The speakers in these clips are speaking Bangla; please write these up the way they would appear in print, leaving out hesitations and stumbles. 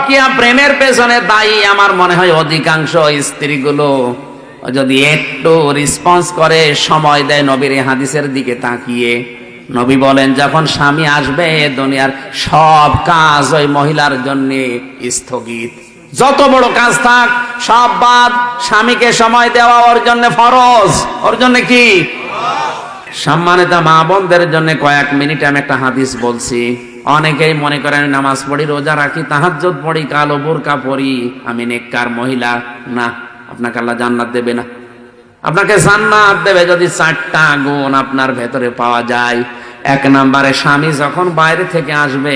পরকীয়া প্রেমের পেছনে দায়ী আমার মনে হয় অধিকাংশ স্ত্রীগুলো। যদি একটু রেসপন্স করে, সময় দেয় নবীর এই হাদিসের দিকে তাকিয়ে, নবী বলেন যখন স্বামী আসবে দুনিয়ার সব কাজ ওই মহিলার জন্য স্থগিত। যত বড় কাজ থাক সব বাদ, স্বামীকে সময় দেওয়া ওর জন্য ফরজ। ওর জন্য কি? সম্মানিত মা বোনদের জন্য কয়েক মিনিট আমি একটা হাদিস বলছি। অনেকেই মনে করেন নামাজ পড়ি, রোজা রাখি, তাহাজ্জুদ পড়ি, কালো বোরকা পড়ি, আমি নেককার মহিলা। না, আপনাকে আল্লাহ জান্নাত দেবে না। আপনাকে জান্নাত দেবে যদি 4টা গুণ আপনার ভেতরে পাওয়া যায়। 1 নম্বরে, স্বামী যখন বাইরে থেকে আসবে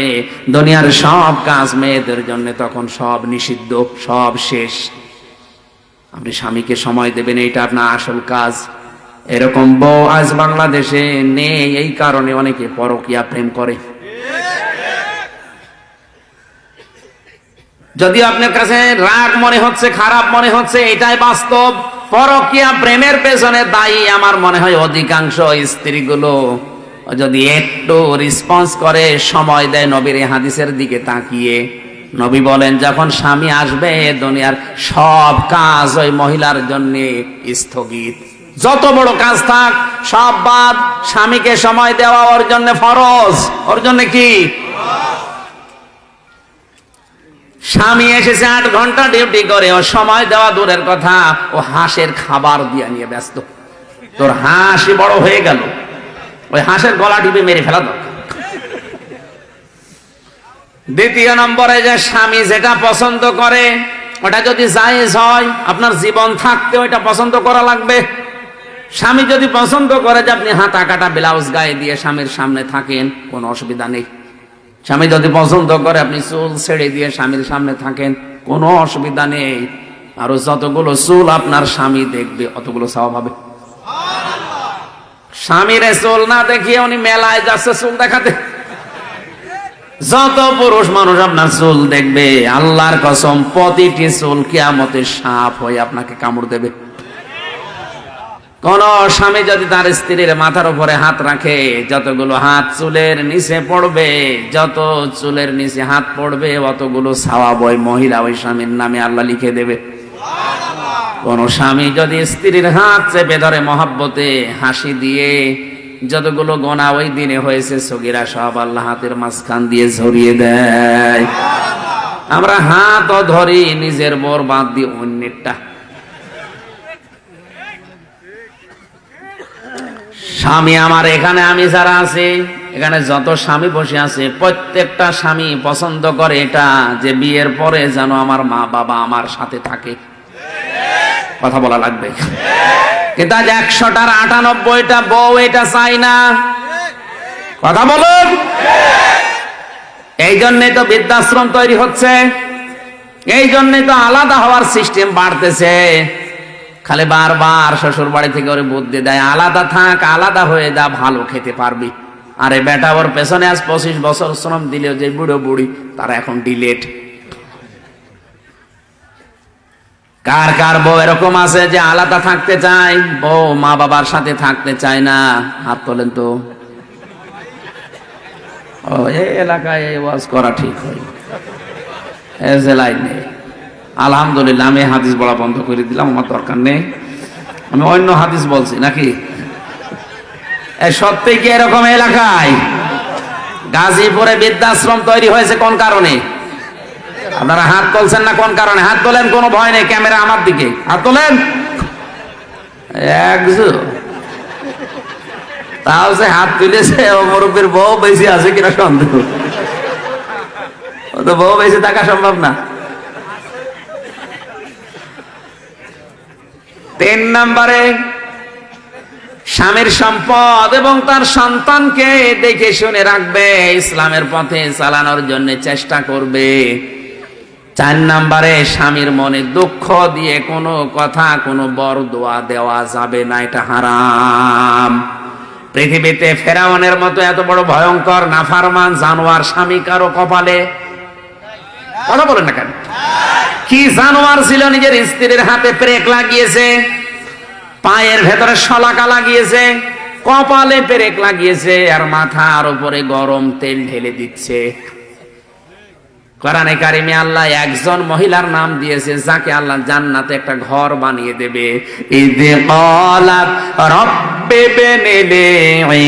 দুনিয়ার সব কাজ মেয়েদের জন্য তখন সব নিষিদ্ধ, সব শেষ। আপনি স্বামীকে সময় দেবেন, এটা আপনার আসল কাজ। এরকম বউ আজ বাংলাদেশে নেই, এই কারণে অনেকে পরকীয়া প্রেম করে। যদি আপনার কাছে রাগ মনে হচ্ছে, খারাপ মনে হচ্ছে, এটাই বাস্তব। পরকীয়া প্রেমের পেছনে দায়ী আমার মনে হয় অধিকাংশ স্ত্রীগুলো। যদি একটু রেসপন্স করে, সময় দেয় নবীর এই হাদিসের দিকে তাকিয়ে, নবী বলেন যখন স্বামী আসবে দুনিয়ার সব কাজ ওই মহিলার জন্য স্থগিত। যত বড় কাজ থাক সব বাদ, স্বামীকে সময় দেওয়া ওর জন্য ফরজ। ওর জন্য কি? স্বামী এসেছে 8 ঘন্টা ডিউটি করে, ও সময় দেওয়া দূরের কথা, ও হাঁসের খাবার দিয়ে নিয়ে ব্যস্ত। তোর হাঁসই বড় হয়ে গেল, ওই হাঁসের গলা টিপে মেরে ফেলা দরকার। দ্বিতীয় নম্বরে, যে স্বামী যেটা পছন্দ করে ওটা যদি জায়েজ হয়, আপনার জীবন থাকতে ওইটা পছন্দ করা লাগবে। স্বামী যদি পছন্দ করে যে আপনি হাতা কাটা ব্লাউজ গায়ে দিয়ে স্বামীর সামনে থাকেন, কোনো অসুবিধা নেই। স্বামী যদি পছন্দ করে আপনি চুল ছেড়ে দিয়ে স্বামীর সামনে থাকেন, কোনো অসুবিধা নেই। আর যতগুলো চুল আপনার স্বামী দেখবে অতগুলো সওয়াব হবে। স্বামীর চুল না দেখিয়ে উনি মেলায় যাচ্ছে চুল দেখাতে। যত পুরুষ মানুষ আপনার চুল দেখবে, আল্লাহর কসম প্রতিটি চুল কিয়ামতে সাপ হয়ে আপনাকে কামড় দেবে। কোন স্বামী যদি তার স্ত্রীর মাথার উপরে হাত রাখে, যতগুলো হাত চুলের নিচে পড়বে, যত চুলের নিচে হাত পড়বে অতগুলো সওয়াব ওই মহিলা ওই স্বামীর নামে আল্লাহ লিখে দেবে। কোন স্বামী যদি স্ত্রীর হাত চেপে ধরে মহব্বতে হাসি দিয়ে, যতগুলো গোনা ওই দিনে হয়েছে সগীরা সব আল্লাহ হাতের মাঝখান দিয়ে ঝরিয়ে দেয়। আমরা হাতও ধরি নিজের বর বাদ দিয়ে অন্যেরটা। স্বামী আমার এখানে, আমি যারা আছে এখানে যত স্বামী বসে আছে, প্রত্যেকটা স্বামী পছন্দ করে এটা যে বিয়ের পরে যেন আমার মা বাবা আমার সাথে থাকে। কথা বলা লাগবে। কিন্তু আজ 100টার 98টা বউ এটা চাই না। কথা বলুন। এই জন্যই তো বৃদ্ধাশ্রম তৈরি হচ্ছে, এই জন্যই তো আলাদা হওয়ার সিস্টেম বাড়তেছে। খালি বারবার শ্বশুর বাড়ি থেকে ওরে বুদ্ধি দেয়, আলাদা থাক, আলাদা হয়ে যা, ভালো খেতে পারবি। আরে বেটা, ওর পেছনে আজ 25 বছর শ্রম দিলেও যে বুড়ো বুড়ি তারা এখন ডিলেট। কার কার বউ এরকম আছে যে আলাদা থাকতে চায়, বউ মা বাবার সাথে থাকতে চায় না? হাত তোলেন তো। ও, এই এলাকায় এই ওয়াজ করা ঠিক হয়, এই জেলায় নেই। আলহামদুলিল্লাহ, আমি হাদিস বলা বন্ধ করে দিলাম, আমার দরকার নেই। আমি অন্য হাদিস বলছি নাকি? সত্যি কি এরকম এলাকায় গাজীপুরে বৃদ্ধাশ্রম তৈরি হয়েছে কোন কারণে? আপনারা হাত তুলছেন না কোন কারণে? হাত তোলেন, কোনো ভয় নেই, ক্যামেরা আমার দিকে, হাত তোলেন। তাও যে হাত তুলেছে, ও মুরব্বীর বউ বেশি আছে কিনা সন্দেহ। ও তো বউ বেশি থাকা সম্ভব না। 3 নম্বরে, স্বামীর সম্পদ এবং তার সন্তানকে দেখে শুনে রাখবে, ইসলামের পথে চালানোর জন্য চেষ্টা করবে। 4 নম্বরে, স্বামীর মনে দুঃখ দিয়ে কোনো কথা, কোনো বরদোয়া দেওয়া যাবে না, এটা হারাম। পৃথিবীতে ফেরাউনের মতো এত বড় ভয়ঙ্কর নাফরমান জানোয়ার স্বামী কারো কপালে? কথা বলেন না কেন? কি জানোয়ার ছিল, নিজের স্ত্রীর হাতে পেরেক লাগিয়েছে, পায়ের ভেতরে শলাকা লাগিয়েছে, কপালে পেরেক লাগিয়েছে, আর মাথার উপরে গরম তেল ঢেলে দিচ্ছে। কোরআনে কারিমে আল্লাহ একজন মহিলার নাম দিয়েছে যাকে আল্লাহ জান্নাতে একটা ঘর বানিয়ে দেবে। ইযে ক্বালাত রাব্বি বিনিলি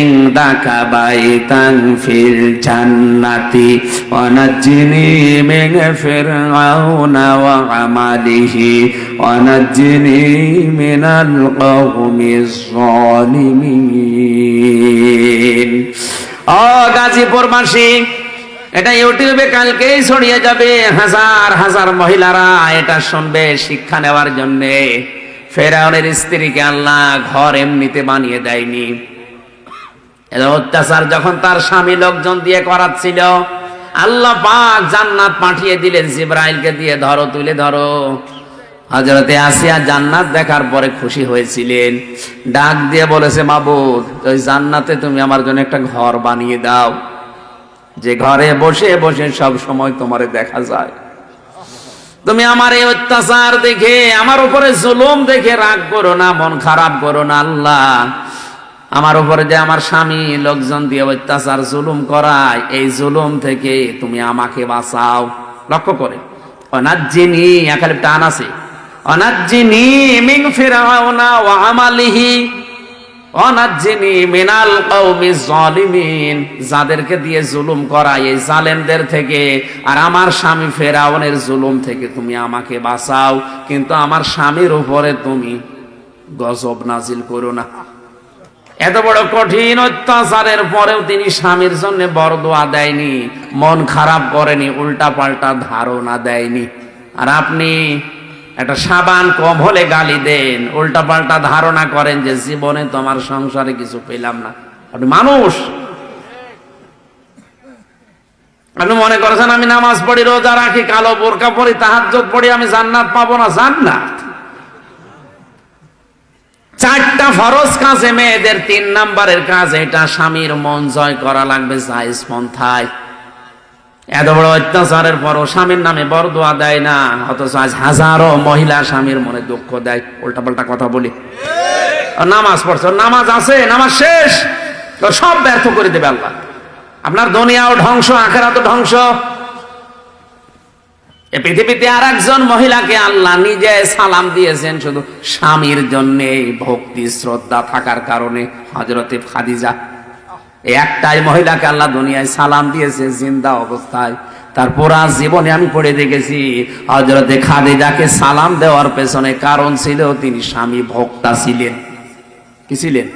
ইনদাকা বাইতান ফিল জান্নাতি ওয়া নাজ্জিনি মিন ফিরআউনা ওয়া আমালিহি ওয়া নাজ্জিনি মিনাল কওমিজ যালিমিন। ও গাজীপুরবাসী, এটা ইউটিউবে কালকেই ছড়িয়ে যাবে, হাজার হাজার মহিলারা এটা শুনবে শিক্ষা নেওয়ার জন্যে। ফেরাউনের স্ত্রীকে আল্লাহ ঘর এমনিতে বানিয়ে দেয়নি। অত্যাচার যখন তার স্বামী লোকজন দিয়ে করাচ্ছিল, আল্লাহ পাক জান্নাত পাঠিয়ে দিলেন জিবরাইলকে দিয়ে, ধরো তুলে ধরো। হযরতে আসিয়া জান্নাত দেখার পরে খুশি হয়েছিলেন, ডাক দিয়ে বলেছে, মাবুদ ওই জান্নাতে তুমি আমার জন্য একটা ঘর বানিয়ে দাও, যে ঘরে বসে বসে সব সময় তোমারে দেখা যায়। তুমি আমার এই অত্যাচার দেখে, আমার উপরে জুলুম দেখে রাগ করো না, মন খারাপ করো না। আল্লাহ, আমার উপরে যে আমার স্বামী লোকজন দিয়ে অত্যাচার জুলুম করায়, এই জুলুম থেকে তুমি আমাকে বাঁচাও। লক্ষ্য করে অনাজ্জিনি, এখানে টান আছে, অনাজ্জিনি মিন ফিরআউনা ওয়া আমালিহি অনাজ্জিনি মিনাল কওমিজ যালিমিন। যাদেরকে দিয়ে জুলুম করায় এই জালেমদের থেকে আর আমার স্বামী ফেরাউনের জুলুম থেকে তুমি আমাকে বাঁচাও, কিন্তু আমার স্বামীর উপরে তুমি গজব নাজিল করো না। এত বড় কঠিন অত্যাচারের পরেও তিনি স্বামীর জন্য বরদোয়া দেয়নি, মন খারাপ করেনি, উল্টা পাল্টা ধারণা দেয়নি। আর আপনি একটা সাবান কম হলে গালি দেন, উল্টা পাল্টা ধারণা করেন যে জীবনে তোমার সংসারে কিছু পেলাম না। আপনি মানুষ, আপনি মনে করেছেন আমি নামাজ পড়ি, রোজা রাখি, কালো বোরকা পড়ি, তাহাজ্জুদ পড়ি, আমি জান্নাত পাবো না। জান্নাত 4টা ফরজ কাজে মেয়েদের 3 নাম্বারের কাজ এটা, স্বামীর মন জয় করা লাগবে জায়েজ পন্থায়। এত বড় অত্যাচারের পরও স্বামীর নামে বরদোয়া দেয় না, অথচ আজ হাজারো মহিলা স্বামীর মনে দুঃখ দেয়। উল্টা পাল্টা কথা বলি, নামাজ পড়ছো, নামাজ আছে, নামাজ শেষ, তো সব ব্যর্থ করে দেবে আল্লাহ। আপনার দুনিয়াও ধ্বংস, আখিরাতও ধ্বংস। এই পৃথিবীতে আর একজন মহিলাকে আল্লাহ নিজে সালাম দিয়েছেন শুধু স্বামীর জন্য, ভক্তি শ্রদ্ধা থাকার কারণে। হযরতে খাদিজা, এই একটাই মহিলাকে আল্লাহ দুনিয়ায় সালাম দিয়েছে জিন্দা অবস্থায়। তার পুরা জীবনে আমি পড়ে দেখেছি, হযরতে খাদিজাকে সালাম দেওয়ার পেছনে কারণ ছিল তিনি স্বামী ভক্তা ছিলেন। কি ছিলেন?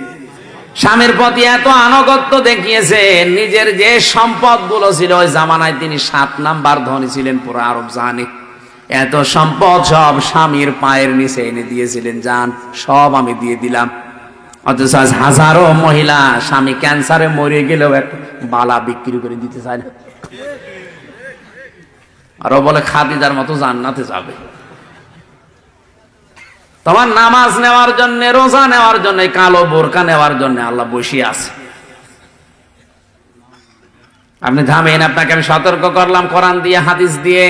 স্বামীর প্রতি এত আনুগত্য দেখিয়েছেন, নিজের যে সম্পদ গুলো ছিল ওই জামানায় তিনি 7 নাম্বার ধনী ছিলেন, পুরো আরব জানে। এত সম্পদ সব স্বামীর পায়ের নিচে এনে দিয়েছিলেন, যান সব আমি দিয়ে দিলাম। অথচ আজ হাজারো মহিলা স্বামী ক্যান্সারে মরে গেলেও একটা বালা বিক্রি করে দিতে চায় না, আরো বলে খাদিজার মতো জান্নাতে যাবে। তোমার নামাজ নেওয়ার জন্য, রোজা নেওয়ার জন্য, কালো বোরকা নেওয়ার জন্য আল্লাহ বসিয়ে আছে। আপনি থামেন, আপনাকে আমি সতর্ক করলাম কোরআন দিয়ে, হাদিস দিয়ে।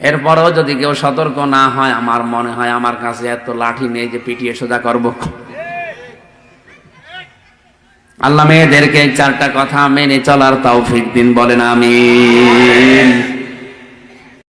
এরপরেও যদি কেউ সতর্ক না হয়, আমার মনে হয় আমার কাছে এত লাঠি নেই যে পিটিয়ে সোজা করব। আল্লাহ মেয়েদেরকে 4টা কথা মেনে চলার তৌফিক দিন, বলেন আমিন।